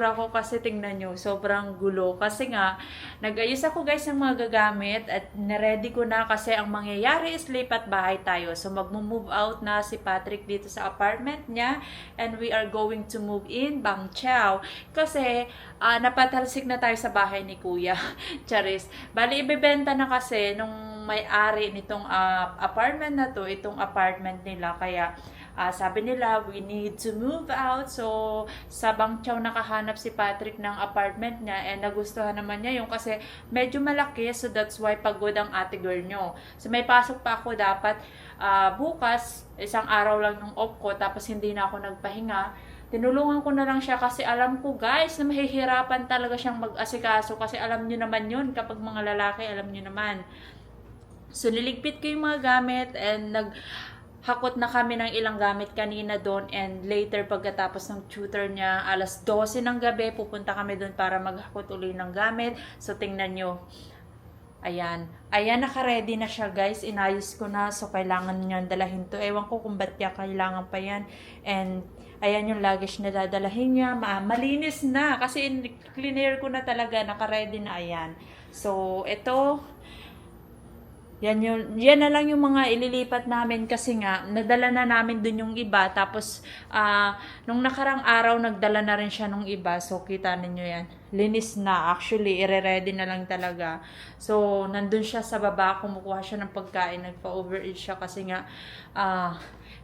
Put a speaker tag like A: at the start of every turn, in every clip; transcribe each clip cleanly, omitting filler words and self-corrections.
A: itsura ko kasi tingnan nyo, sobrang gulo. Kasi nga, nag-ayos ako guys ng mga gagamit at naready ko na kasi ang mangyayari is lipat bahay tayo. So mag-move out na si Patrick dito sa apartment niya and we are going to move in Bang Chow. Kasi napatalsik na tayo sa bahay ni Kuya. Charis. Bali, ibebenta na kasi nung may-ari nitong apartment na to, itong apartment nila. Kaya sabi nila, we need to move out. So, sa Bang Chow nakahanap si Patrick ng apartment niya and nagustuhan naman niya yung kasi medyo malaki. So, that's why pagod ang ate girl nyo. So, may pasok pa ako dapat bukas, isang araw lang ng off ko, tapos hindi na ako nagpahinga. Tinulungan ko na lang siya kasi alam ko guys na mahihirapan talaga siyang mag-asikaso kasi alam nyo naman yun kapag mga lalaki, alam nyo naman. So, niligpit ko yung mga gamit and naghakot na kami ng ilang gamit kanina doon and later pagkatapos ng tutor niya, alas 12 ng gabi, pupunta kami doon para maghakot uli ng gamit. So, tingnan nyo. Ayan. Ayan, naka-ready na siya guys. Inayos ko na. So, kailangan niya dalahin to. Ewan ko kung ba't niya kailangan pa yan. And, ayan yung luggage na dadalahin niya. Malinis na. Kasi cleaner ko na talaga. Naka-ready na. Ayan. So, ito. Yan na lang yung mga ililipat namin kasi nga, nadala na namin dun yung iba. Tapos, nung nakarang araw, nagdala na rin siya nung iba. So, kita ninyo yan. Linis na. Actually, ire-ready na lang talaga. So, nandun siya sa baba. Kumukuha siya ng pagkain. Nagpa-overeat siya kasi nga,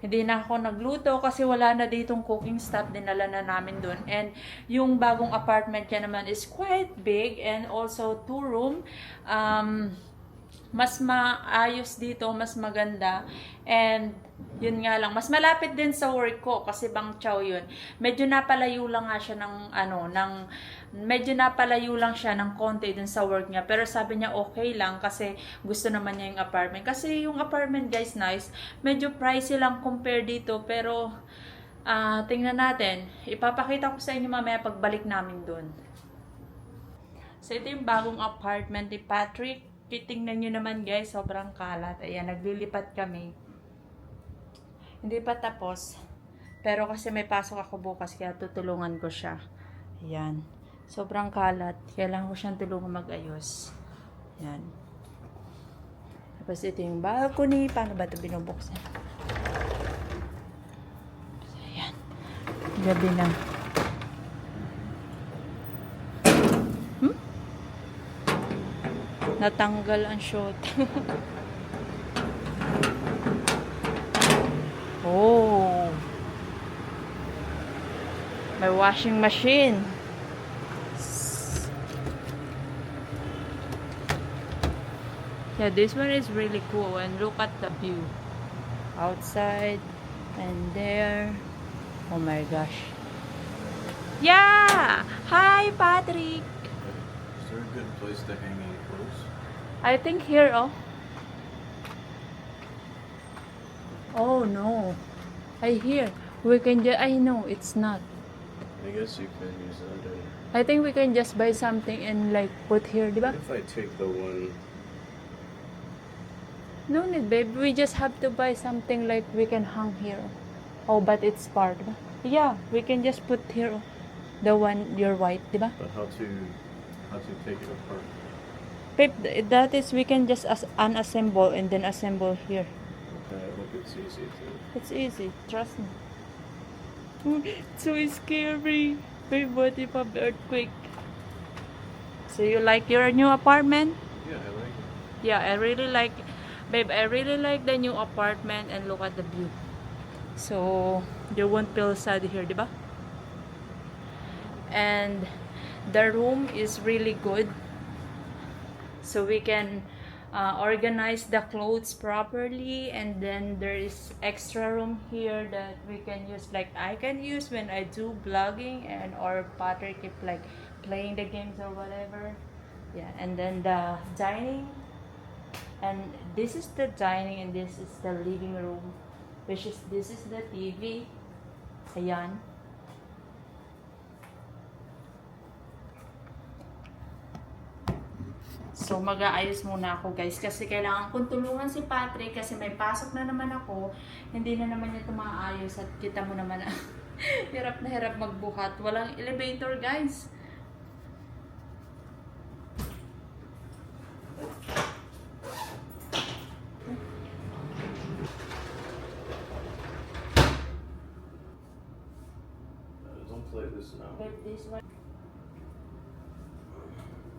A: hindi na ako nagluto kasi wala na ditong cooking stuff. Dinala na namin dun. And, yung bagong apartment niya naman is quite big and also 2-room. Mas maayos dito, mas maganda. And, yun nga lang, mas malapit din sa work ko kasi Bang Chow yun. Medyo napalayo lang nga siya medyo napalayo lang siya ng konti dun sa work niya. Pero sabi niya okay lang kasi gusto naman niya yung apartment. Kasi yung apartment guys, nice. Medyo pricey lang compare dito. Pero, tingnan natin. Ipapakita ko sa inyo mamaya pagbalik namin dun. So, ito yung bagong apartment ni Patrick. Titingnan nyo naman guys, sobrang kalat. Ayan, naglilipat kami. Hindi pa tapos. Pero kasi may pasok ako bukas, kaya tutulungan ko siya. Ayan. Sobrang kalat. Kailangan ko siyang tulungan mag-ayos. Ayan. Tapos ito yung balcony. Paano ba ito binubuksan? Ayan. Gabi na. Natanggal ang shot. Oh. May washing machine. Yeah, this one is really cool. And look at the view. Outside and there. Oh my gosh. Yeah! Hi, Patrick!
B: Is there a good place to hang any clothes?
A: I think here, oh. Oh no. I hear. We can just, I know, it's not.
B: I guess you can use that.
A: I think we can just buy something and like put here, di ba?
B: What if I take the one?
A: No need, babe. We just have to buy something like we can hang here. Oh, but it's part, di ba? Yeah, we can just put here, oh. The one, your white, di ba?
B: But how to take it apart?
A: Babe, that is, we can just unassemble and then assemble here.
B: Okay, I hope it's easy to.
A: It's easy, trust me. It's so scary. Babe, what if an earthquake? So you like your new apartment?
B: Yeah, I like it.
A: Yeah, I really like, babe, I really like the new apartment and look at the view. So, you won't feel sad here, diba? And the room is really good. So we can organize the clothes properly, and then there is extra room here that we can use, like I can use when I do vlogging, and or Patrick if like playing the games or whatever. Yeah, and then the dining, and this is the dining and this is the living room, which is this is the TV. Ayan. So, mag-aayos muna ako guys kasi kailangan kong tulungan si Patrick kasi may pasok na naman ako. Hindi na naman niya ito maayos at kita mo naman Hirap na hirap magbuhat. Walang elevator, guys.
B: Don't play this now.
A: But this one...